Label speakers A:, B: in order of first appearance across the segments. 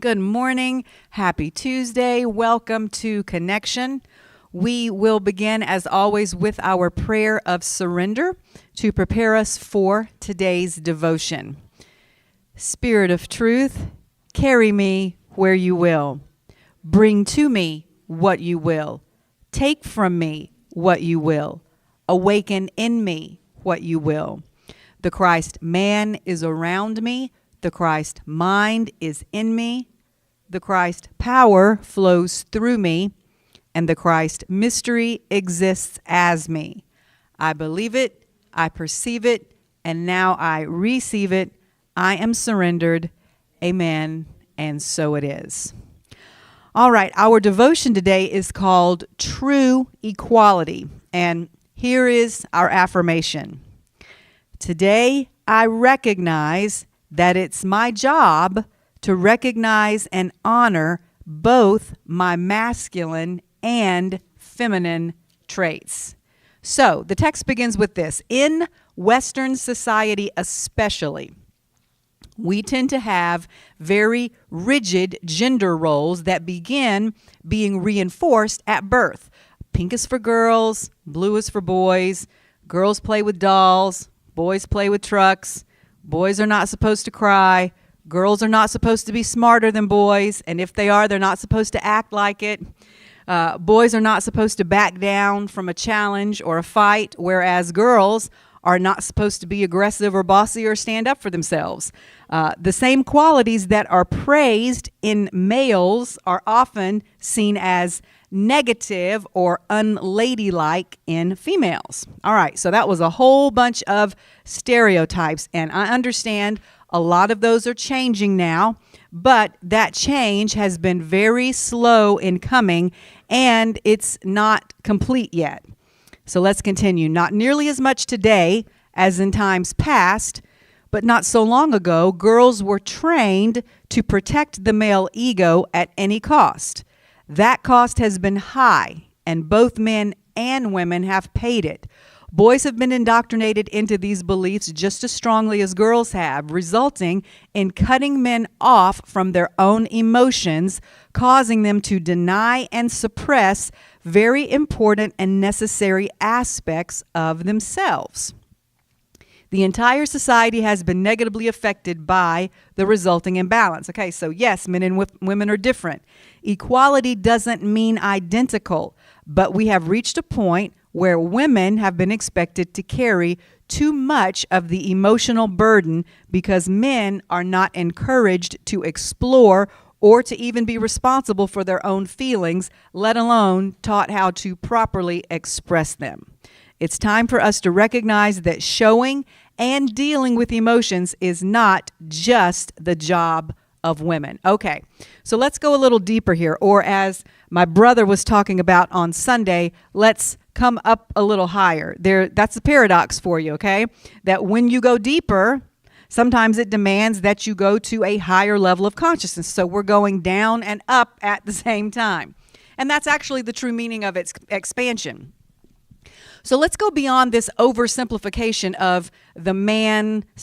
A: Good morning. Happy Tuesday. Welcome to Connection. We will begin, as always, with our prayer of surrender to prepare us for today's devotion. Spirit of truth, carry me where you will. Bring to me what you will. Take from me what you will. Awaken in me what you will. The Christ man is around me. The Christ mind is in me. The Christ power flows through me. And the Christ mystery exists as me. I believe it, I perceive it, and now I receive it. I am surrendered. Amen. And so it is. All right, our devotion today is called True Equality. And here is our affirmation. Today, I recognize that it's my job to recognize and honor both my masculine and feminine traits. So the text begins with this. In Western society especially, we tend to have very rigid gender roles that begin being reinforced at birth. Pink is for girls, blue is for boys, girls play with dolls, boys play with trucks, boys are not supposed to cry, girls are not supposed to be smarter than boys, and if they are, they're not supposed to act like it. Boys are not supposed to back down from a challenge or a fight, whereas girls are not supposed to be aggressive or bossy or stand up for themselves. The same qualities that are praised in males are often seen as negative or unladylike in females. All right, so that was a whole bunch of stereotypes, and I understand a lot of those are changing now, but that change has been very slow in coming, and it's not complete yet. So let's continue. Not nearly as much today as in times past, but not so long ago, girls were trained to protect the male ego at any cost. That cost has been high, and both men and women have paid it. Boys have been indoctrinated into these beliefs just as strongly as girls have, resulting in cutting men off from their own emotions, causing them to deny and suppress very important and necessary aspects of themselves. The entire society has been negatively affected by the resulting imbalance. Okay, so yes, men and women are different. Equality doesn't mean identical, but we have reached a point where women have been expected to carry too much of the emotional burden because men are not encouraged to explore or to even be responsible for their own feelings, let alone taught how to properly express them. It's time for us to recognize that showing and dealing with emotions is not just the job of women. Okay, so let's go a little deeper here, or as my brother was talking about on Sunday, let's come up a little higher. That's a paradox for you, okay? That when you go deeper, sometimes it demands that you go to a higher level of consciousness. So we're going down and up at the same time. And that's actually the true meaning of its expansion. So let's go beyond this oversimplification of the man/woman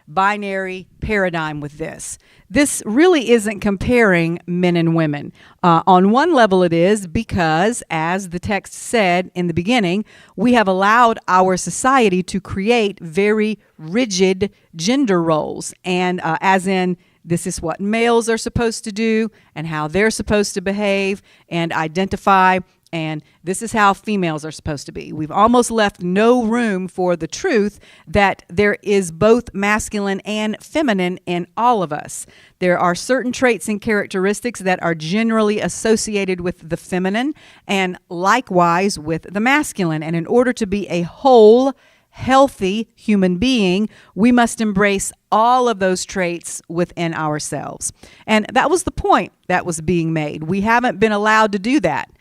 A: binary paradigm with this. This really isn't comparing men and women. On one level it is because, as the text said in the beginning, we have allowed our society to create very rigid gender roles. And as in, this is what males are supposed to do and how they're supposed to behave and identify, and this is how females are supposed to be. We've almost left no room for the truth that there is both masculine and feminine in all of us. There are certain traits and characteristics that are generally associated with the feminine and likewise with the masculine. And in order to be a whole, healthy human being, we must embrace all of those traits within ourselves. And that was the point that was being made. We haven't been allowed to do that.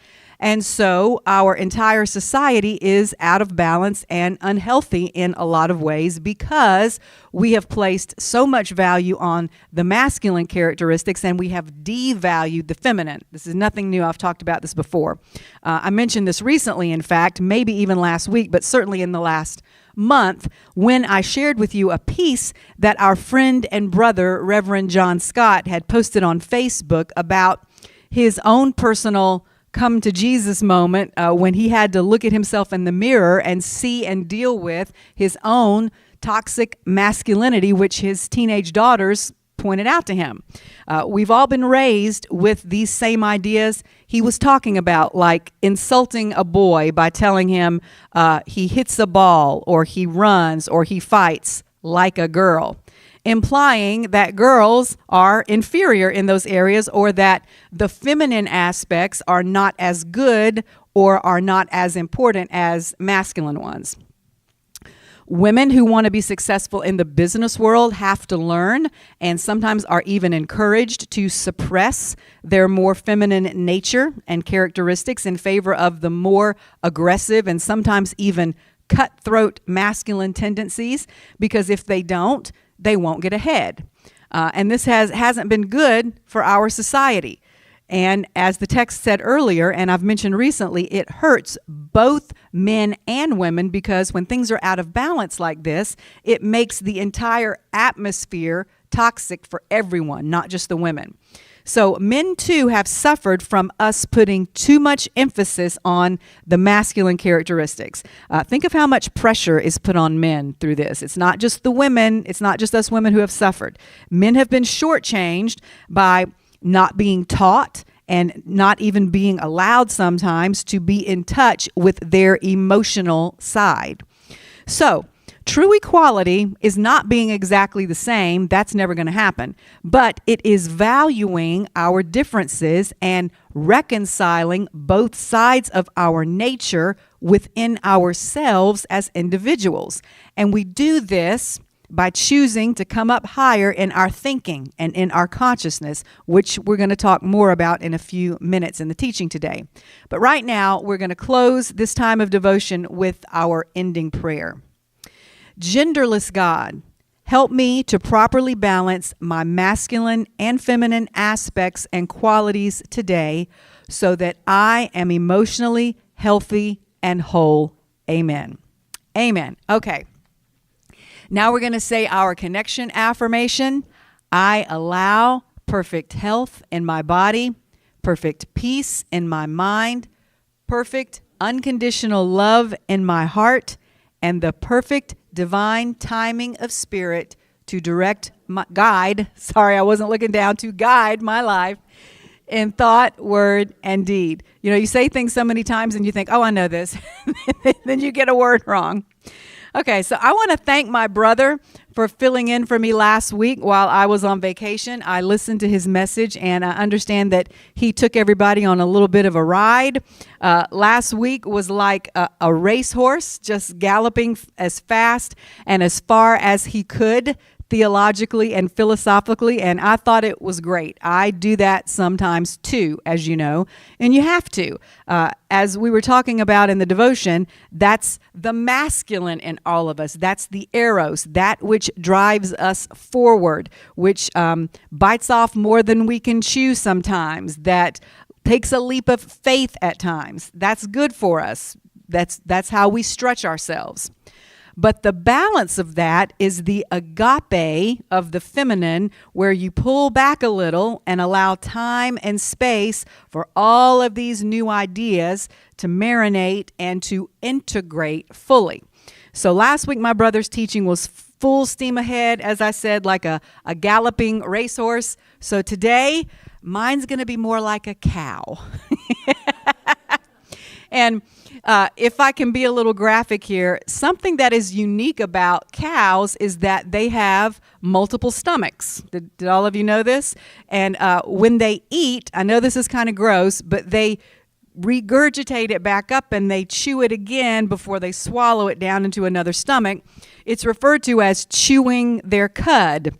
A: And so our entire society is out of balance and unhealthy in a lot of ways because we have placed so much value on the masculine characteristics and we have devalued the feminine. This is nothing new. I've talked about this before. I mentioned this recently, in fact, maybe even last week, but certainly in the last month when I shared with you a piece that our friend and brother, Reverend John Scott, had posted on Facebook about his own personal come to Jesus moment when he had to look at himself in the mirror and see and deal with his own toxic masculinity, which his teenage daughters pointed out to him. We've all been raised with these same ideas he was talking about, like insulting a boy by telling him he hits a ball or he runs or he fights like a girl, implying that girls are inferior in those areas or that the feminine aspects are not as good or are not as important as masculine ones. Women who want to be successful in the business world have to learn and sometimes are even encouraged to suppress their more feminine nature and characteristics in favor of the more aggressive and sometimes even cutthroat masculine tendencies, because if they don't, they won't get ahead. And this hasn't been good for our society. And as the text said earlier, and I've mentioned recently, it hurts both men and women because when things are out of balance like this, it makes the entire atmosphere toxic for everyone, not just the women. So men, too, have suffered from us putting too much emphasis on the masculine characteristics. Think of how much pressure is put on men through this. It's not just the women. It's not just us women who have suffered. Men have been shortchanged by not being taught and not even being allowed sometimes to be in touch with their emotional side. So true equality is not being exactly the same. That's never going to happen. But it is valuing our differences and reconciling both sides of our nature within ourselves as individuals. And we do this by choosing to come up higher in our thinking and in our consciousness, which we're going to talk more about in a few minutes in the teaching today. But right now, we're going to close this time of devotion with our ending prayer. Genderless God, help me to properly balance my masculine and feminine aspects and qualities today so that I am emotionally healthy and whole. Amen. Amen. Okay. Now we're going to say our connection affirmation. I allow perfect health in my body, perfect peace in my mind, perfect unconditional love in my heart, and the perfect divine timing of spirit to guide my life in thought, word, and deed. You know, you say things so many times and you think, oh, I know this. Then you get a word wrong. Okay, so I want to thank my brother for filling in for me last week while I was on vacation. I listened to his message, and I understand that he took everybody on a little bit of a ride. Last week was like a racehorse, just galloping as fast and as far as he could, theologically and philosophically, and I thought it was great. I do that sometimes too, as you know, and you have to. As we were talking about in the devotion, that's the masculine in all of us. That's the eros, that which drives us forward, which bites off more than we can chew sometimes, that takes a leap of faith at times. That's good for us. That's how we stretch ourselves. But the balance of that is the agape of the feminine, where you pull back a little and allow time and space for all of these new ideas to marinate and to integrate fully. So last week, my brother's teaching was full steam ahead, as I said, like a galloping racehorse. So today, mine's going to be more like a cow. And if I can be a little graphic here, something that is unique about cows is that they have multiple stomachs. Did all of you know this? And when they eat, I know this is kind of gross, but they regurgitate it back up and they chew it again before they swallow it down into another stomach. It's referred to as chewing their cud.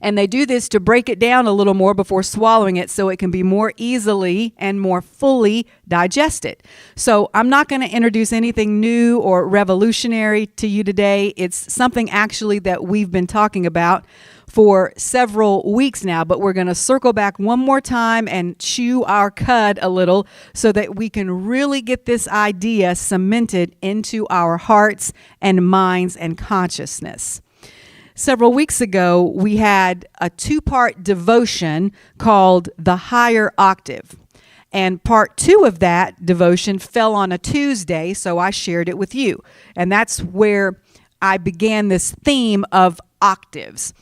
A: And they do this to break it down a little more before swallowing it so it can be more easily and more fully digested. So I'm not going to introduce anything new or revolutionary to you today. It's something actually that we've been talking about for several weeks now, but we're going to circle back one more time and chew our cud a little so that we can really get this idea cemented into our hearts and minds and consciousness. Several weeks ago, we had a two-part devotion called The Higher Octave. And part 2 of that devotion fell on a Tuesday, so I shared it with you. And that's where I began this theme of octaves.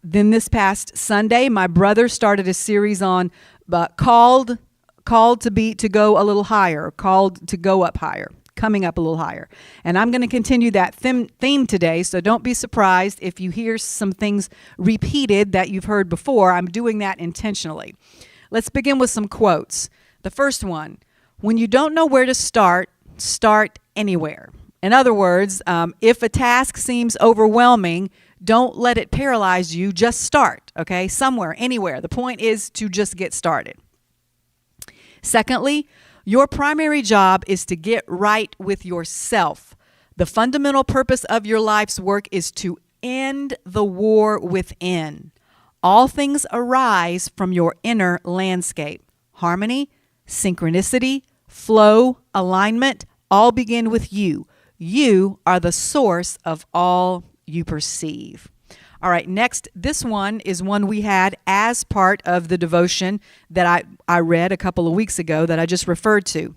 A: Then this past Sunday, my brother started a series on called to go a little higher, called to go up higher, coming up a little higher. And I'm going to continue that theme today, so don't be surprised if you hear some things repeated that you've heard before. I'm doing that intentionally. Let's begin with some quotes. The first one, when you don't know where to start anywhere. In other words, if a task seems overwhelming, don't let it paralyze you. Just start, okay? Somewhere, anywhere. The point is to just get started. Secondly, your primary job is to get right with yourself. The fundamental purpose of your life's work is to end the war within. All things arise from your inner landscape. Harmony, synchronicity, flow, alignment, all begin with you. You are the source of all you perceive. All right, next, this one is one we had as part of the devotion that I read a couple of weeks ago that I just referred to.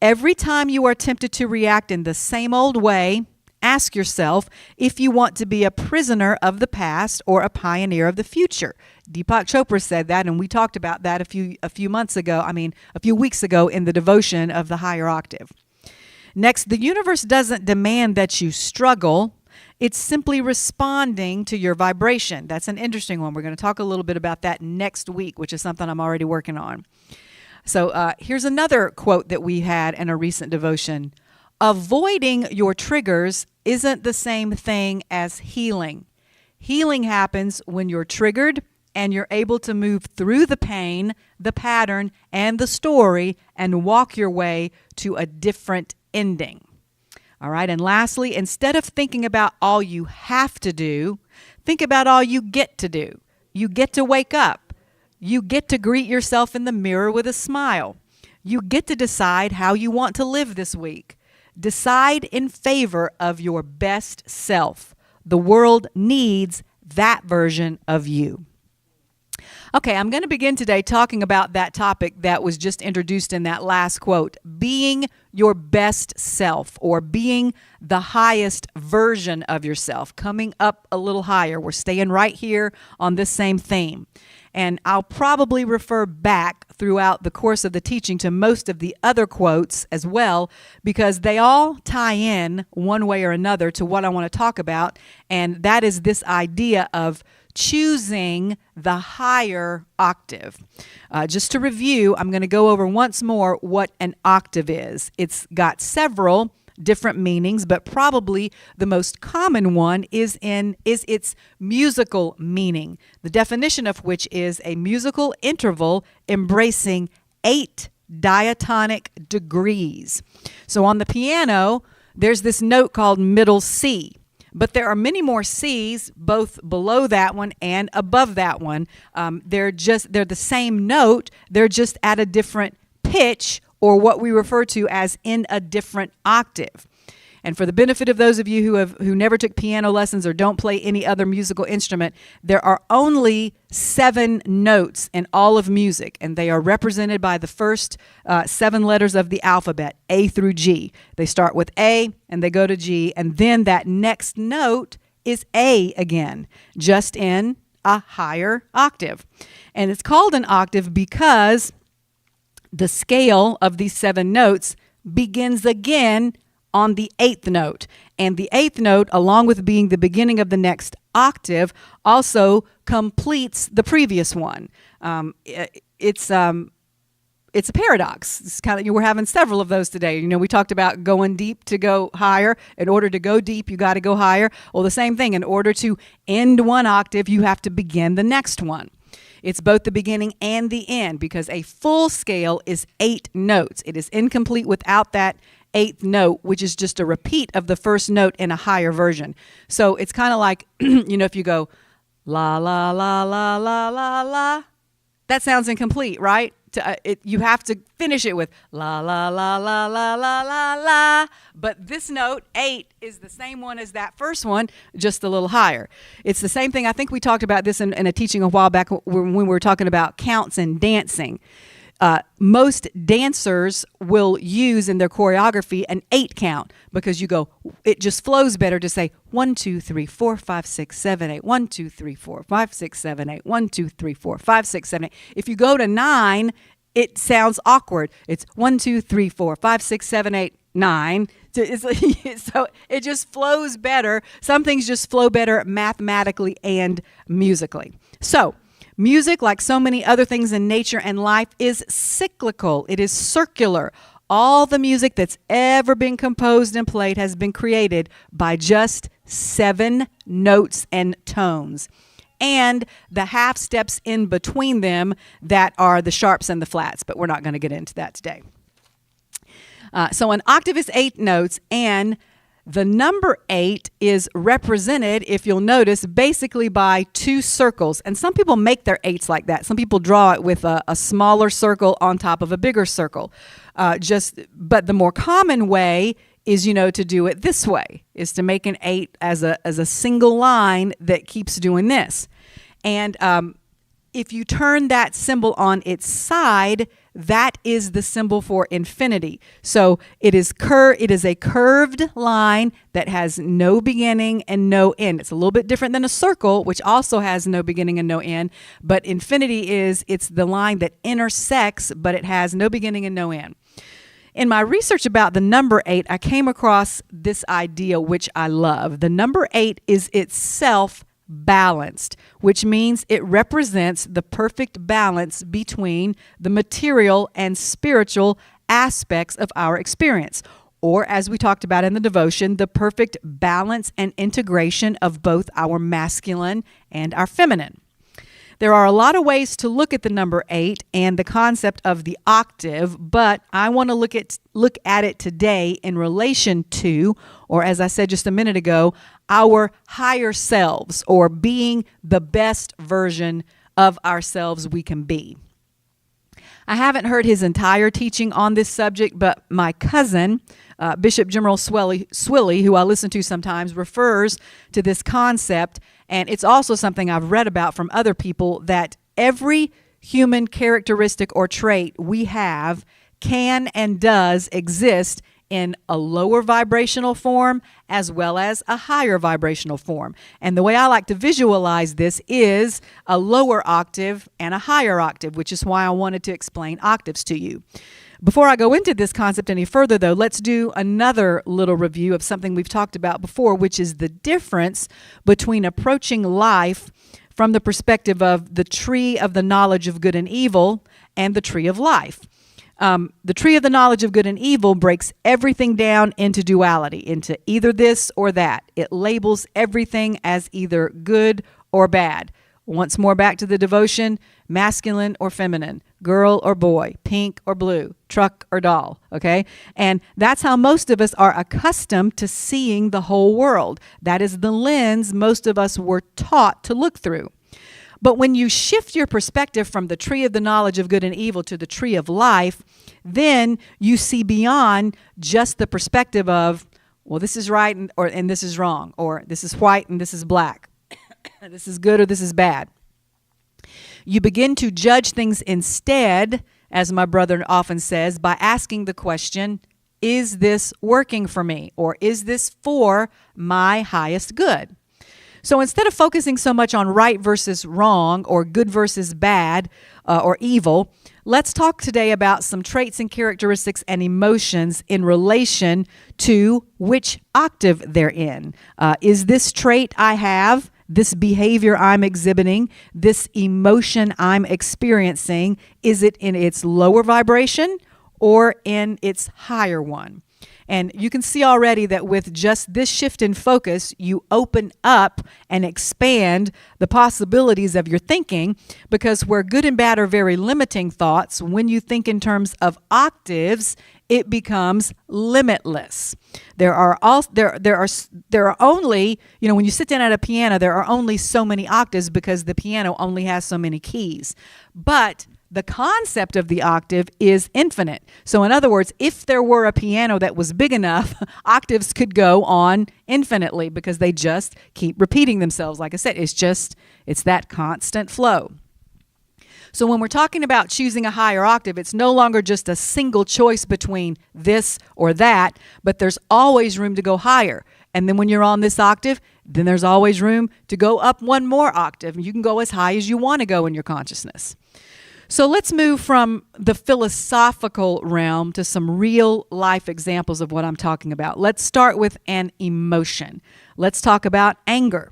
A: Every time you are tempted to react in the same old way, ask yourself if you want to be a prisoner of the past or a pioneer of the future. Deepak Chopra said that, and we talked about that a few weeks ago in the devotion of the Higher Octave. Next, the universe doesn't demand that you struggle. It's simply responding to your vibration. That's an interesting one. We're going to talk a little bit about that next week, which is something I'm already working on. So here's another quote that we had in a recent devotion. Avoiding your triggers isn't the same thing as healing. Healing happens when you're triggered and you're able to move through the pain, the pattern, and the story and walk your way to a different ending. All right, and lastly, instead of thinking about all you have to do, think about all you get to do. You get to wake up. You get to greet yourself in the mirror with a smile. You get to decide how you want to live this week. Decide in favor of your best self. The world needs that version of you. Okay, I'm going to begin today talking about that topic that was just introduced in that last quote, being your best self or being the highest version of yourself, coming up a little higher. We're staying right here on this same theme. And I'll probably refer back throughout the course of the teaching to most of the other quotes as well, because they all tie in one way or another to what I want to talk about, and that is this idea of choosing the higher octave. Just to review, I'm going to go over once more what an octave is. It's got several different meanings, but probably the most common one is its musical meaning, the definition of which is a musical interval embracing 8 diatonic degrees. So on the piano, there's this note called middle C. But there are many more C's, both below that one and above that one. They're the same note. They're just at a different pitch, or what we refer to as in a different octave. And for the benefit of those of you who never took piano lessons or don't play any other musical instrument, there are only 7 notes in all of music, and they are represented by the first 7 letters of the alphabet, A through G. They start with A and they go to G, and then that next note is A again, just in a higher octave. And it's called an octave because the scale of these 7 notes begins again on the 8th note. And the 8th note, along with being the beginning of the next octave, also completes the previous one. It's it's a paradox. It's kind of, we're having several of those today. We talked about going deep to go higher. In order to go deep, you got to go higher. Well, the same thing. In order to end one octave, you have to begin the next one. It's both the beginning and the end, because a full scale is 8 notes. It is incomplete without that 8th note, which is just a repeat of the first note in a higher version. So it's kind of like, if you go la, la, la, la, la, la, la, that sounds incomplete, right? You have to finish it with la, la, la, la, la, la, la, la. But this note, 8, is the same one as that first one, just a little higher. It's the same thing. I think we talked about this in a teaching a while back when we were talking about counts and dancing. Most dancers will use in their choreography an 8 count, because it just flows better to say 1, 2, 3, 4, 5, 6, 7, 8. 1, 2, 3, 4, 5, 6, 7, 8. 1, 2, 3, 4, 5, 6, 7, 8. If you go to 9, it sounds awkward. It's 1, 2, 3, 4, 5, 6, 7, 8, 9. So it just flows better. Some things just flow better mathematically and musically. So music, like so many other things in nature and life, is cyclical. It is circular. All the music that's ever been composed and played has been created by just 7 notes and tones, and the half steps in between them that are the sharps and the flats, but we're not going to get into that today. So an octave is 8 notes, and the number 8 is represented, if you'll notice, basically by 2 circles. And some people make their 8s like that. Some people draw it with a smaller circle on top of a bigger circle. But the more common way is, to do it this way, is to make an 8 as a single line that keeps doing this. And if you turn that symbol on its side, that is the symbol for infinity. So it is a curved line that has no beginning and no end. It's a little bit different than a circle, which also has no beginning and no end. But infinity it's the line that intersects, but it has no beginning and no end. In my research about the number 8, I came across this idea, which I love. The number 8 is itself balanced, which means it represents the perfect balance between the material and spiritual aspects of our experience, or, as we talked about in the devotion, the perfect balance and integration of both our masculine and our feminine. There are a lot of ways to look at the number 8 and the concept of the octave, but I want to look at it today in relation to, or as I said just a minute ago, our higher selves, or being the best version of ourselves we can be. I haven't heard his entire teaching on this subject, but my cousin, Bishop General Swilly, who I listen to sometimes, refers to this concept, and it's also something I've read about from other people, that every human characteristic or trait we have can and does exist in a lower vibrational form as well as a higher vibrational form. And the way I like to visualize this is a lower octave and a higher octave, which is why I wanted to explain octaves to you. Before I go into this concept any further, though, let's do another little review of something we've talked about before, which is the difference between approaching life from the perspective of the tree of the knowledge of good and evil and the tree of life. The tree of the knowledge of good and evil breaks everything down into duality, into either this or that. It labels everything as either good or bad. Once more, back to the devotion: masculine or feminine, girl or boy, pink or blue, truck or doll, okay? And that's how most of us are accustomed to seeing the whole world. That is the lens most of us were taught to look through. But when you shift your perspective from the tree of the knowledge of good and evil to the tree of life, then you see beyond just the perspective of, well, this is right and this is wrong, or this is white and this is black, this is good or this is bad. You begin to judge things instead, as my brother often says, by asking the question, is this working for me, or is this for my highest good? So instead of focusing so much on right versus wrong, or good versus bad, or evil, let's talk today about some traits and characteristics and emotions in relation to which octave they're in. Is this trait I have this behavior I'm exhibiting, this emotion I'm experiencing, is it in its lower vibration or in its higher one? And you can see already that with just this shift in focus, you open up and expand the possibilities of your thinking, because where good and bad are very limiting thoughts, when you think in terms of octaves, it becomes limitless. There are only, when you sit down at a piano, there are only so many octaves because the piano only has so many keys. But the concept of the octave is infinite. So in other words, if there were a piano that was big enough, octaves could go on infinitely because they just keep repeating themselves. Like I said, it's that constant flow. So when we're talking about choosing a higher octave, it's no longer just a single choice between this or that, but there's always room to go higher. And then when you're on this octave, then there's always room to go up one more octave. You can go as high as you want to go in your consciousness. So let's move from the philosophical realm to some real life examples of what I'm talking about. Let's start with an emotion. Let's talk about anger.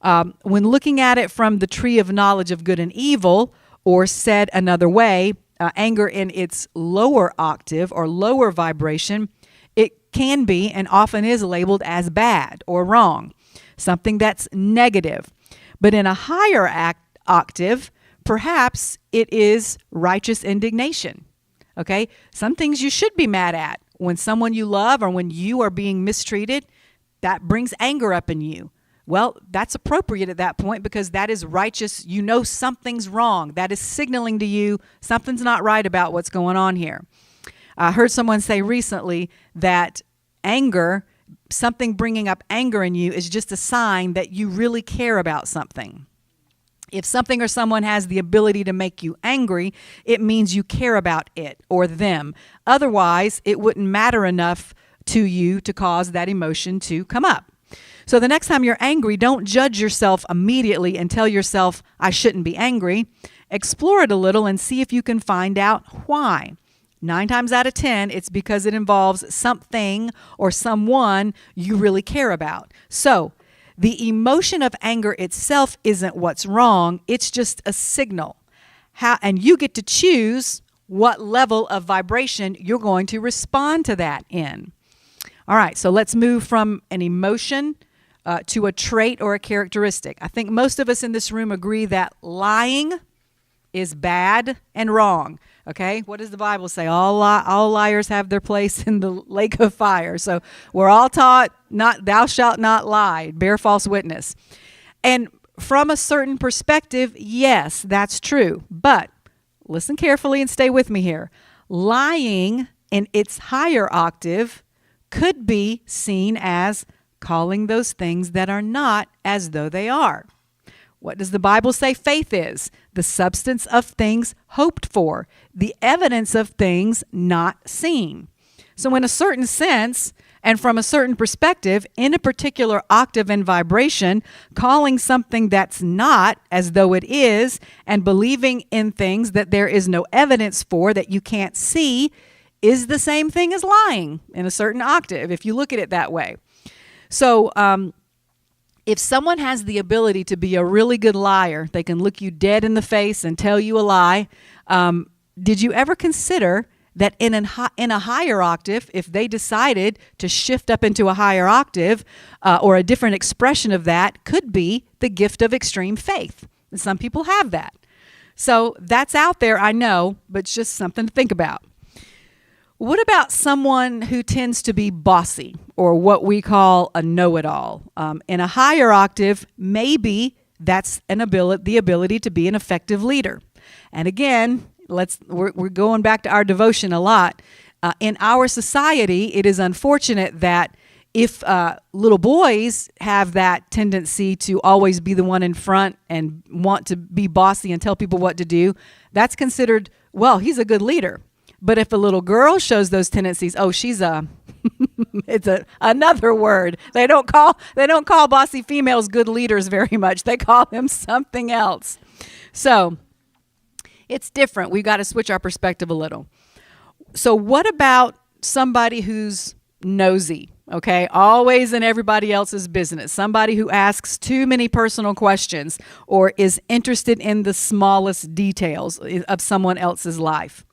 A: When looking at it from the tree of knowledge of good and evil, or said another way, anger in its lower octave or lower vibration, it can be and often is labeled as bad or wrong, something that's negative. But in a higher octave, perhaps it is righteous indignation. Okay? Some things you should be mad at. When someone you love or when you are being mistreated, that brings anger up in you. Well, that's appropriate at that point because that is righteous. You know something's wrong. That is signaling to you something's not right about what's going on here. I heard someone say recently that anger, something bringing up anger in you, is just a sign that you really care about something. If something or someone has the ability to make you angry, it means you care about it or them. Otherwise, it wouldn't matter enough to you to cause that emotion to come up. So the next time you're angry, don't judge yourself immediately and tell yourself, I shouldn't be angry. Explore it a little and see if you can find out why. 9 times out of 10, it's because it involves something or someone you really care about. So the emotion of anger itself isn't what's wrong. It's just a signal. And you get to choose what level of vibration you're going to respond to that in. All right, so let's move from an emotion to a trait or a characteristic. I think most of us in this room agree that lying is bad and wrong. Okay, what does the Bible say? All liars have their place in the lake of fire. So we're all taught, thou shalt not lie, bear false witness. And from a certain perspective, yes, that's true. But listen carefully and stay with me here. Lying in its higher octave could be seen as calling those things that are not as though they are. What does the Bible say faith is? The substance of things hoped for, the evidence of things not seen. So in a certain sense, and from a certain perspective, in a particular octave and vibration, calling something that's not as though it is, and believing in things that there is no evidence for, that you can't see, is the same thing as lying in a certain octave, if you look at it that way. So, if someone has the ability to be a really good liar, they can look you dead in the face and tell you a lie. Did you ever consider that in a higher octave, if they decided to shift up into a higher octave or a different expression of that, could be the gift of extreme faith? And some people have that. So that's out there, I know, but it's just something to think about. What about someone who tends to be bossy, or what we call a know-it-all? In a higher octave, maybe that's the ability to be an effective leader. And again, we're going back to our devotion a lot. In our society, it is unfortunate that if little boys have that tendency to always be the one in front and want to be bossy and tell people what to do, that's considered, well, he's a good leader. But if a little girl shows those tendencies, she's it's another word. They don't call bossy females good leaders very much. They call them something else. So it's different. We've got to switch our perspective a little. So what about somebody who's nosy? Okay, always in everybody else's business. Somebody who asks too many personal questions or is interested in the smallest details of someone else's life.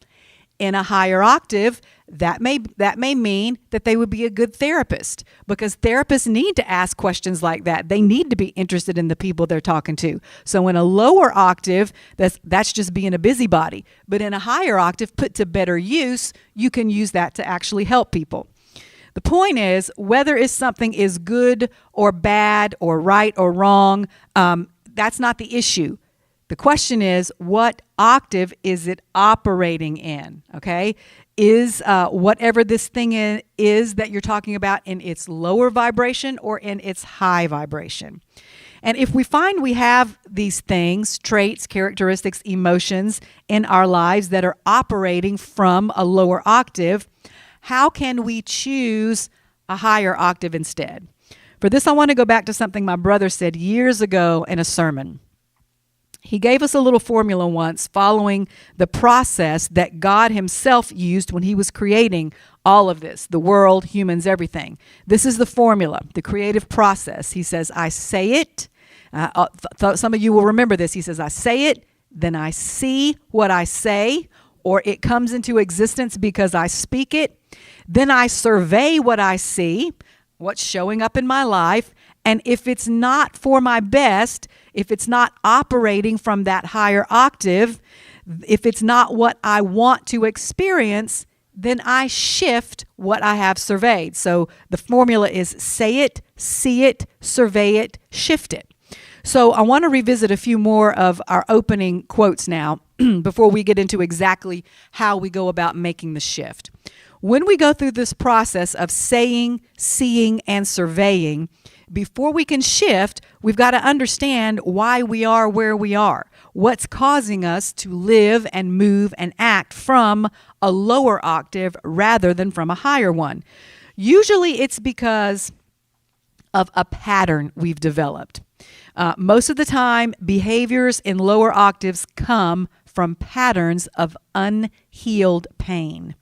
A: In a higher octave, that may mean that they would be a good therapist, because therapists need to ask questions like that. They need to be interested in the people they're talking to. So in a lower octave, that's just being a busybody. But in a higher octave, put to better use, you can use that to actually help people. The point is, whether something is good or bad or right or wrong, that's not the issue. The question is, what octave is it operating in? Okay, is whatever this thing is that you're talking about in its lower vibration or in its high vibration? And if we find we have these things, traits, characteristics, emotions in our lives that are operating from a lower octave, how can we choose a higher octave instead? For this, I want to go back to something my brother said years ago in a sermon. He gave us a little formula once following the process that God himself used when he was creating all of this, the world, humans, everything. This is the formula, the creative process. He says, I say it. Some of you will remember this. He says, I say it, then I see what I say, or it comes into existence because I speak it. Then I survey what I see, what's showing up in my life. And if it's not for my best, if it's not operating from that higher octave, if it's not what I want to experience, then I shift what I have surveyed. So the formula is say it, see it, survey it, shift it. So I want to revisit a few more of our opening quotes now before we get into exactly how we go about making the shift. When we go through this process of saying, seeing, and surveying, before we can shift, we've got to understand why we are where we are. What's causing us to live and move and act from a lower octave rather than from a higher one. Usually it's because of a pattern we've developed. Most of the time, behaviors in lower octaves come from patterns of unhealed pain.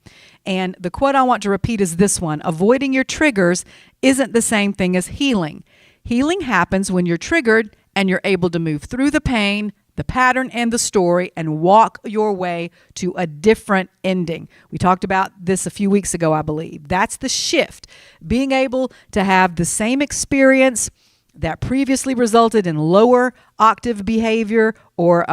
A: And the quote I want to repeat is this one: avoiding your triggers isn't the same thing as healing. Healing happens when you're triggered and you're able to move through the pain, the pattern, and the story and walk your way to a different ending. We talked about this a few weeks ago, I believe. That's the shift. Being able to have the same experience that previously resulted in lower octave behavior or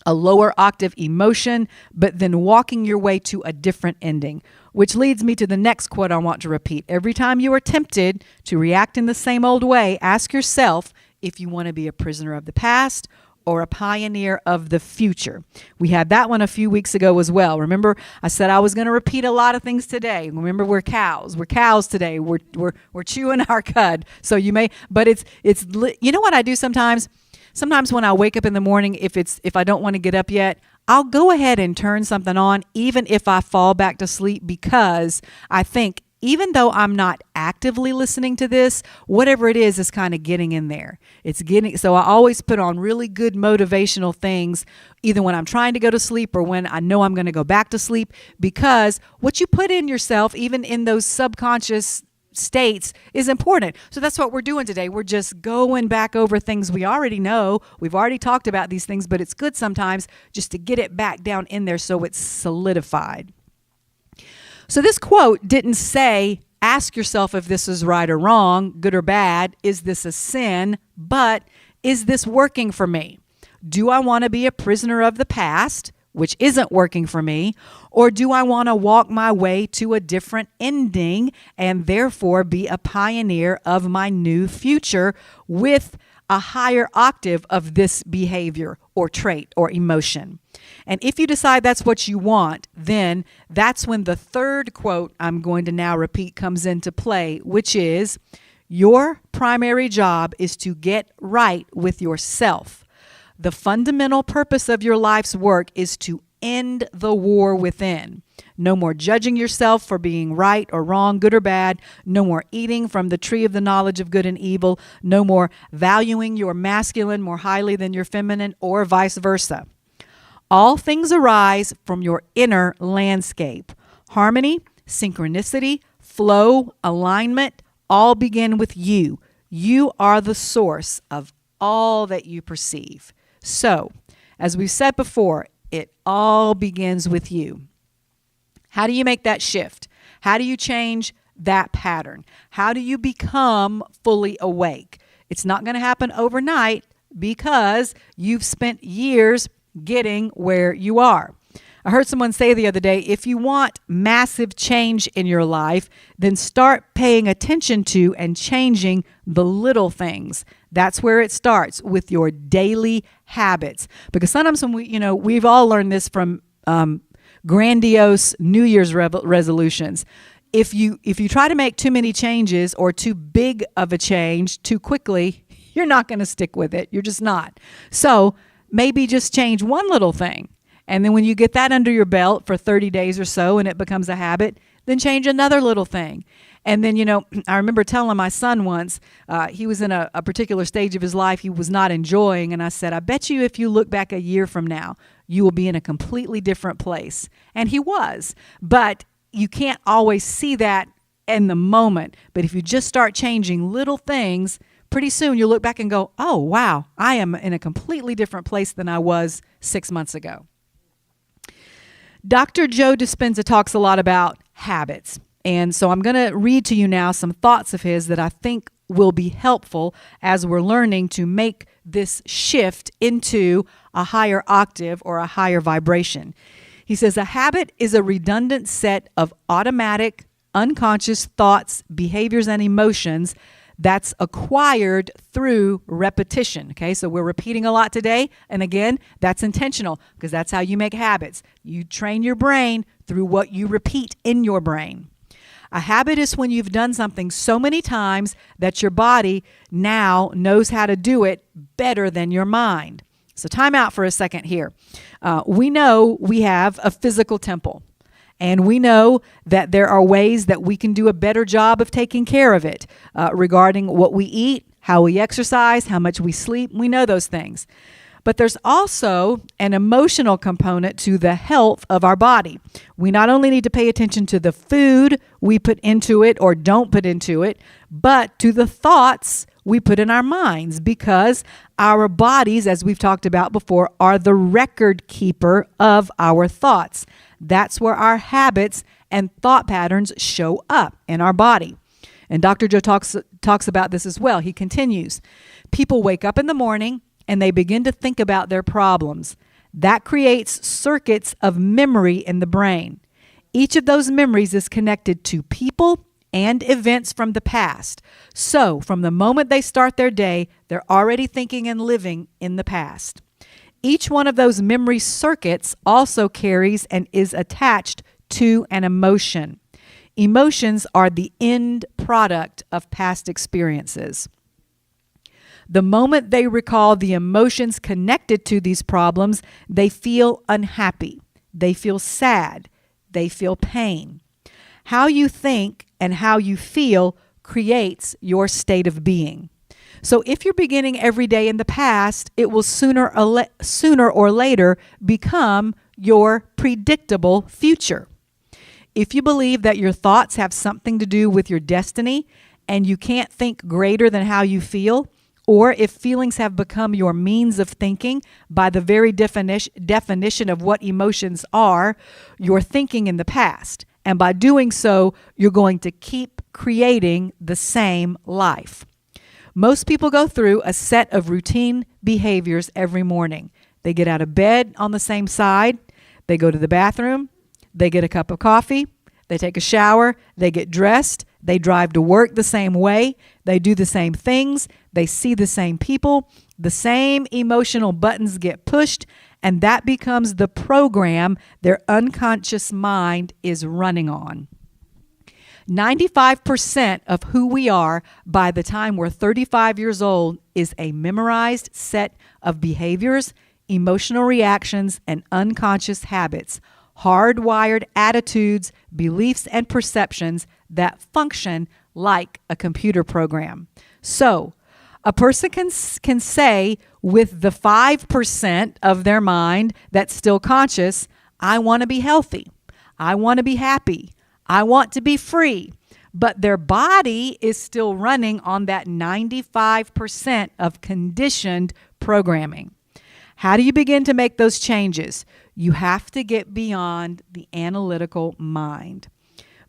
A: a lower octave emotion, but then walking your way to a different ending. Which leads me to the next quote I want to repeat. Every time you are tempted to react in the same old way, ask yourself if you want to be a prisoner of the past or a pioneer of the future. We had that one a few weeks ago as well. Remember, I said I was going to repeat a lot of things today. Remember, we're cows. We're cows today. We're chewing our cud. So you may, but it's you know what I do sometimes? Sometimes when I wake up in the morning, if I don't want to get up yet, I'll go ahead and turn something on, even if I fall back to sleep, because I think even though I'm not actively listening to this, whatever it is kind of getting in there. So I always put on really good motivational things, either when I'm trying to go to sleep or when I know I'm going to go back to sleep, because what you put in yourself, even in those subconscious states, is important. So that's what we're doing today. We're just going back over things we already know. We've already talked about these things, but it's good sometimes just to get it back down in there so it's solidified. So this quote didn't say, ask yourself if this is right or wrong, good or bad, is this a sin, but is this working for me? Do I want to be a prisoner of the past, which isn't working for me, or do I want to walk my way to a different ending and therefore be a pioneer of my new future with a higher octave of this behavior or trait or emotion? And if you decide that's what you want, then that's when the third quote I'm going to now repeat comes into play, which is, your primary job is to get right with yourself. The fundamental purpose of your life's work is to end the war within. No more judging yourself for being right or wrong, good or bad. No more eating from the tree of the knowledge of good and evil. No more valuing your masculine more highly than your feminine, or vice versa. All things arise from your inner landscape. Harmony, synchronicity, flow, alignment, all begin with you. You are the source of all that you perceive. So, as we've said before, it all begins with you. How do you make that shift? How do you change that pattern? How do you become fully awake? It's not going to happen overnight because you've spent years getting where you are. I heard someone say the other day, if you want massive change in your life, then start paying attention to and changing the little things. That's where it starts, with your daily habits. Because sometimes when we've all learned this from grandiose New Year's resolutions. If you try to make too many changes or too big of a change too quickly, you're not going to stick with it. You're just not. So maybe just change one little thing. And then when you get that under your belt for 30 days or so and it becomes a habit, then change another little thing. And then, I remember telling my son once, he was in a particular stage of his life he was not enjoying. And I said, I bet you if you look back a year from now, you will be in a completely different place. And he was. But you can't always see that in the moment. But if you just start changing little things, pretty soon you'll look back and go, oh, wow, I am in a completely different place than I was 6 months ago. Dr. Joe Dispenza talks a lot about habits. And so I'm going to read to you now some thoughts of his that I think will be helpful as we're learning to make this shift into a higher octave or a higher vibration. He says, a habit is a redundant set of automatic, unconscious thoughts, behaviors, and emotions that's acquired through repetition. Okay, so we're repeating a lot today. And again, that's intentional because that's how you make habits. You train your brain through what you repeat in your brain. A habit is when you've done something so many times that your body now knows how to do it better than your mind. So time out for a second here. We know we have a physical temple. And we know that there are ways that we can do a better job of taking care of it regarding what we eat, how we exercise, how much we sleep. We know those things. But there's also an emotional component to the health of our body. We not only need to pay attention to the food we put into it or don't put into it, but to the thoughts we put in our minds, because our bodies, as we've talked about before, are the record keeper of our thoughts. That's where our habits and thought patterns show up in our body. And Dr. Joe talks about this as well. He continues, people wake up in the morning and they begin to think about their problems. That creates circuits of memory in the brain. Each of those memories is connected to people and events from the past. So from the moment they start their day, they're already thinking and living in the past. Each one of those memory circuits also carries and is attached to an emotion. Emotions are the end product of past experiences. The moment they recall the emotions connected to these problems, they feel unhappy, they feel sad, they feel pain. How you think and how you feel creates your state of being. So if you're beginning every day in the past, it will sooner or later become your predictable future. If you believe that your thoughts have something to do with your destiny and you can't think greater than how you feel, or if feelings have become your means of thinking by the very definition of what emotions are, you're thinking in the past. And by doing so, you're going to keep creating the same life. Most people go through a set of routine behaviors every morning. They get out of bed on the same side. They go to the bathroom. They get a cup of coffee. They take a shower. They get dressed. They drive to work the same way. They do the same things. They see the same people. The same emotional buttons get pushed, and that becomes the program their unconscious mind is running on. 95% of who we are by the time we're 35 years old is a memorized set of behaviors, emotional reactions, and unconscious habits, hardwired attitudes, beliefs, and perceptions that function like a computer program. So, a person can say with the 5% of their mind that's still conscious, I want to be healthy. I want to be happy. I want to be free. but their body is still running on that 95% of conditioned programming. How do you begin to make those changes? You have to get beyond the analytical mind.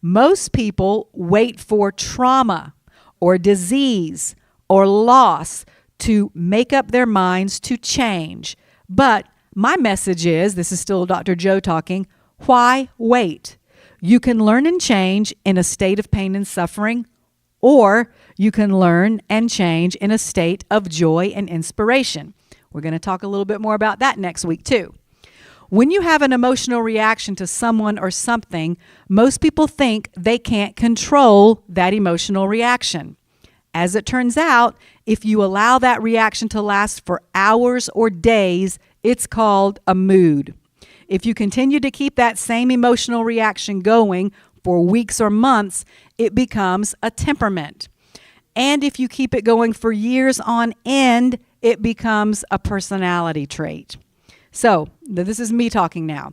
A: Most people wait for trauma or disease or loss to make up their minds to change. But my message is, this is still Dr. Joe talking, why wait? You can learn and change in a state of pain and suffering, or you can learn and change in a state of joy and inspiration. We're going to talk a little bit more about that next week too. When you have an emotional reaction to someone or something, most people think they can't control that emotional reaction. As it turns out, if you allow that reaction to last for hours or days, it's called a mood. If you continue to keep that same emotional reaction going for weeks or months, it becomes a temperament. And if you keep it going for years on end, it becomes a personality trait. So, this is me talking now.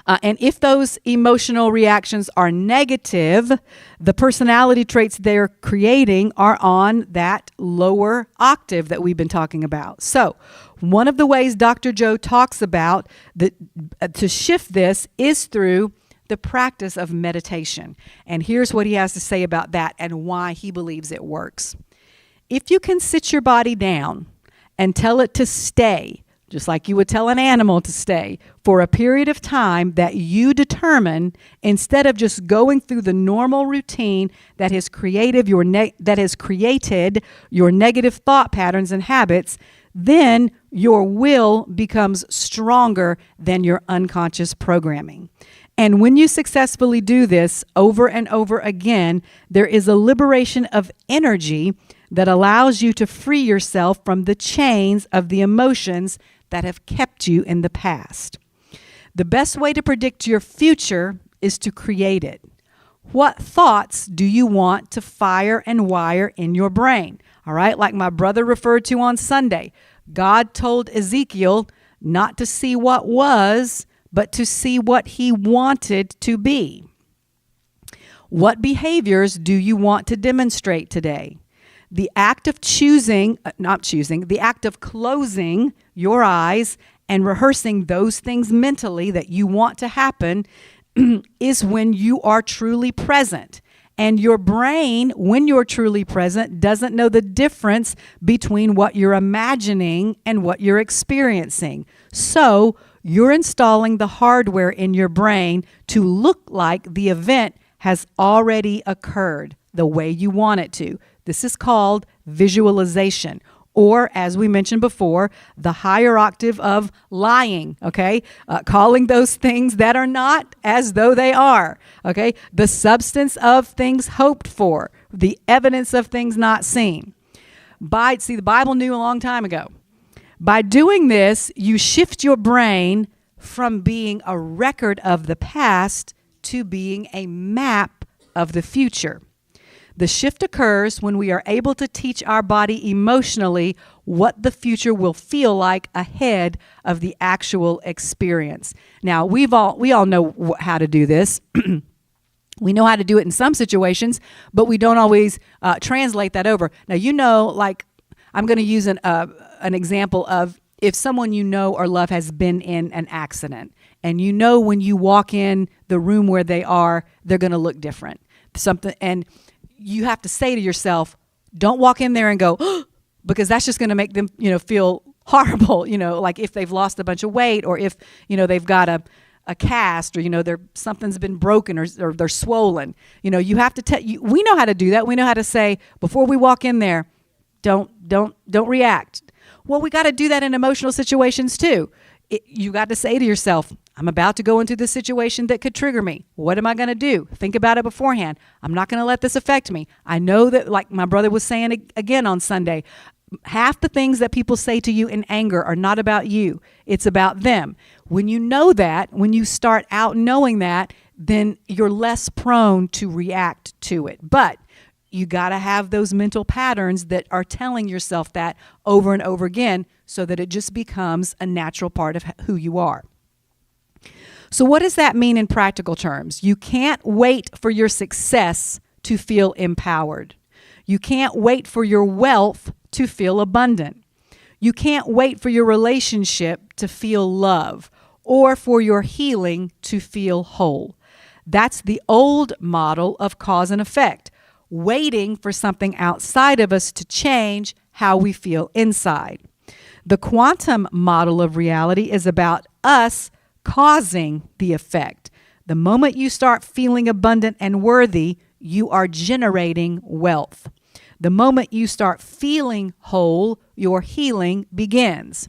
A: And if those emotional reactions are negative, the personality traits they're creating are on that lower octave that we've been talking about. So, one of the ways Dr. Joe talks about to shift this is through the practice of meditation. And here's what he has to say about that and why he believes it works. If you can sit your body down and tell it to stay, just like you would tell an animal to stay, for a period of time that you determine, instead of just going through the normal routine that has created your negative thought patterns and habits, then your will becomes stronger than your unconscious programming. And when you successfully do this over and over again, there is a liberation of energy that allows you to free yourself from the chains of the emotions that have kept you in the past. The best way to predict your future is to create it. What thoughts do you want to fire and wire in your brain? All right, like my brother referred to on Sunday, God told Ezekiel not to see what was, but to see what he wanted to be. What behaviors do you want to demonstrate today? The act of the act of closing your eyes and rehearsing those things mentally that you want to happen is when you are truly present. And your brain, when you're truly present, doesn't know the difference between what you're imagining and what you're experiencing. So you're installing the hardware in your brain to look like the event has already occurred the way you want it to. This is called visualization, or as we mentioned before, the higher octave of lying, okay? Calling those things that are not as though they are, okay? The substance of things hoped for, the evidence of things not seen. The Bible knew a long time ago. By doing this, you shift your brain from being a record of the past to being a map of the future. The shift occurs when we are able to teach our body emotionally what the future will feel like ahead of the actual experience. Now, we all know how to do this. We know how to do it in some situations, but we don't always translate that over. Now, like I'm going to use an example of if someone you know or love has been in an accident, and when you walk in the room where they are, they're going to look different. And you have to say to yourself, don't walk in there and go, because that's just going to make them, feel horrible, like if they've lost a bunch of weight, or if, they've got a cast, or, something's been broken, or they're swollen. You have to we know how to do that. We know how to say, before we walk in there, don't react. Well, we got to do that in emotional situations too. You got to say to yourself, I'm about to go into this situation that could trigger me. What am I going to do? Think about it beforehand. I'm not going to let this affect me. I know that, like my brother was saying again on Sunday, half the things that people say to you in anger are not about you. It's about them. When you know that, when you start out knowing that, then you're less prone to react to it. But you got to have those mental patterns that are telling yourself that over and over again so that it just becomes a natural part of who you are. So what does that mean in practical terms? You can't wait for your success to feel empowered. You can't wait for your wealth to feel abundant. You can't wait for your relationship to feel love or for your healing to feel whole. That's the old model of cause and effect, waiting for something outside of us to change how we feel inside. The quantum model of reality is about us causing the effect. The moment you start feeling abundant and worthy, you are generating wealth. The moment you start feeling whole, your healing begins.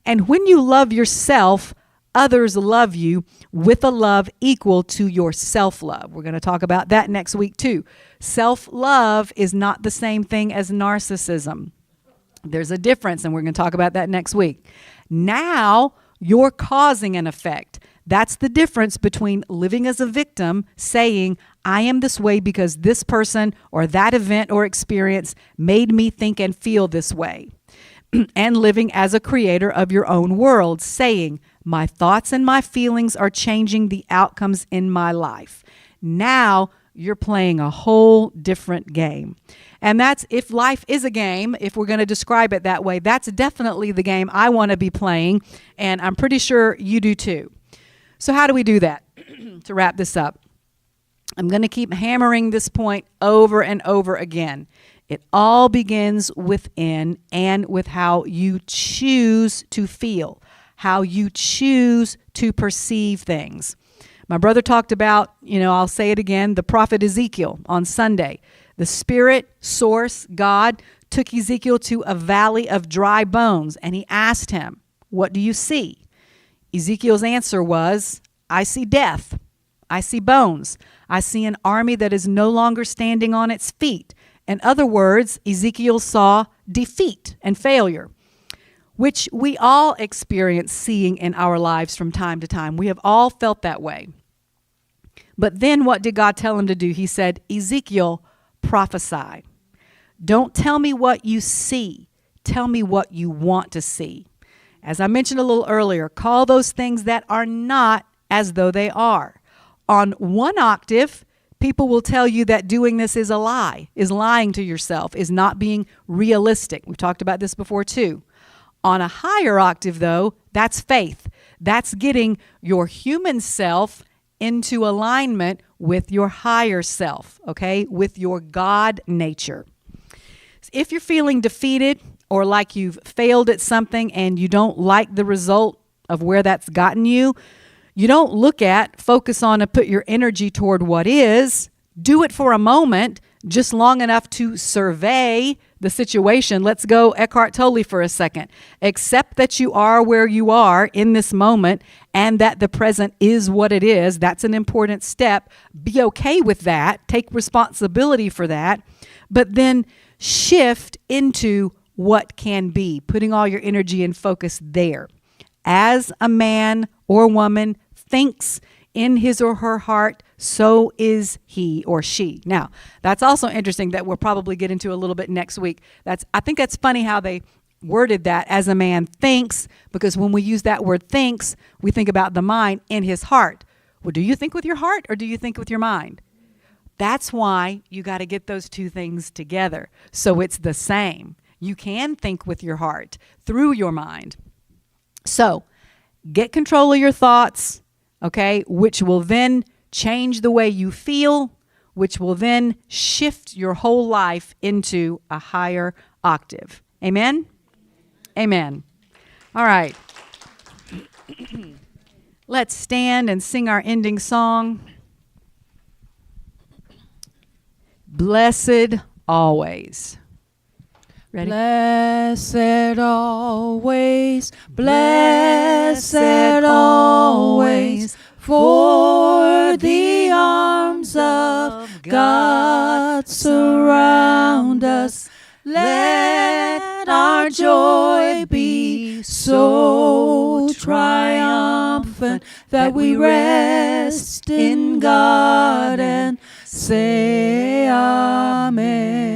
A: And when you love yourself, others love you with a love equal to your self-love. We're going to talk about that next week too. Self-love is not the same thing as narcissism. There's a difference, and we're going to talk about that next week. Now you're causing an effect. That's the difference between living as a victim, saying, I am this way because this person or that event or experience made me think and feel this way, and living as a creator of your own world, saying, my thoughts and my feelings are changing the outcomes in my life. Now you're playing a whole different game. And that's, if life is a game, if we're going to describe it that way, that's definitely the game I want to be playing, and I'm pretty sure you do too. So how do we do that? To wrap this up, I'm going to keep hammering this point over and over again. It all begins within and with how you choose to feel, how you choose to perceive things. My brother talked about, I'll say it again, the prophet Ezekiel on Sunday. The spirit source, God, took Ezekiel to a valley of dry bones, and he asked him, what do you see? Ezekiel's answer was, I see death. I see bones. I see an army that is no longer standing on its feet. In other words, Ezekiel saw defeat and failure, which we all experience seeing in our lives from time to time. We have all felt that way. But then what did God tell him to do? He said, Ezekiel, prophesy. Don't tell me what you see. Tell me what you want to see. As I mentioned a little earlier, call those things that are not as though they are. On one octave, people will tell you that doing this is a lie, is lying to yourself, is not being realistic. We've talked about this before too. On a higher octave, though, that's faith. That's getting your human self into alignment with your higher self, okay, with your God nature. If you're feeling defeated or like you've failed at something and you don't like the result of where that's gotten you, you don't focus on and put your energy toward what is. Do it for a moment, just long enough to survey the situation. Let's go Eckhart Tolle for a second. Accept that you are where you are in this moment and that the present is what it is. That's an important step. Be okay with that. Take responsibility for that. But then shift into what can be, putting all your energy and focus there. As a man or woman thinks in his or her heart, so is he or she. Now, that's also interesting that we'll probably get into a little bit next week. I think that's funny how they worded that, as a man thinks, because when we use that word thinks, we think about the mind in his heart. Well, do you think with your heart or do you think with your mind? That's why you got to get those two things together. So it's the same. You can think with your heart through your mind. So get control of your thoughts, okay, which will then change the way you feel, which will then shift your whole life into a higher octave. Amen? Amen. All right. Let's stand and sing our ending song. Blessed always. Ready?
B: Blessed always, blessed always, for the arms of God surround us. Let our joy be so triumphant that we rest in God and say Amen.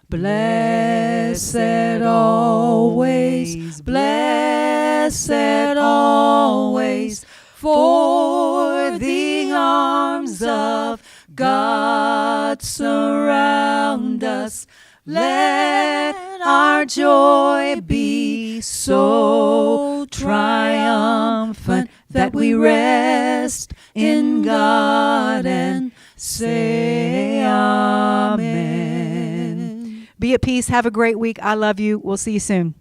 B: Blessed always, blessed always, for the arms of God surround us. Let our joy be so triumphant that we rest in God and say amen.
A: Be at peace. Have a great week. I love you. We'll see you soon.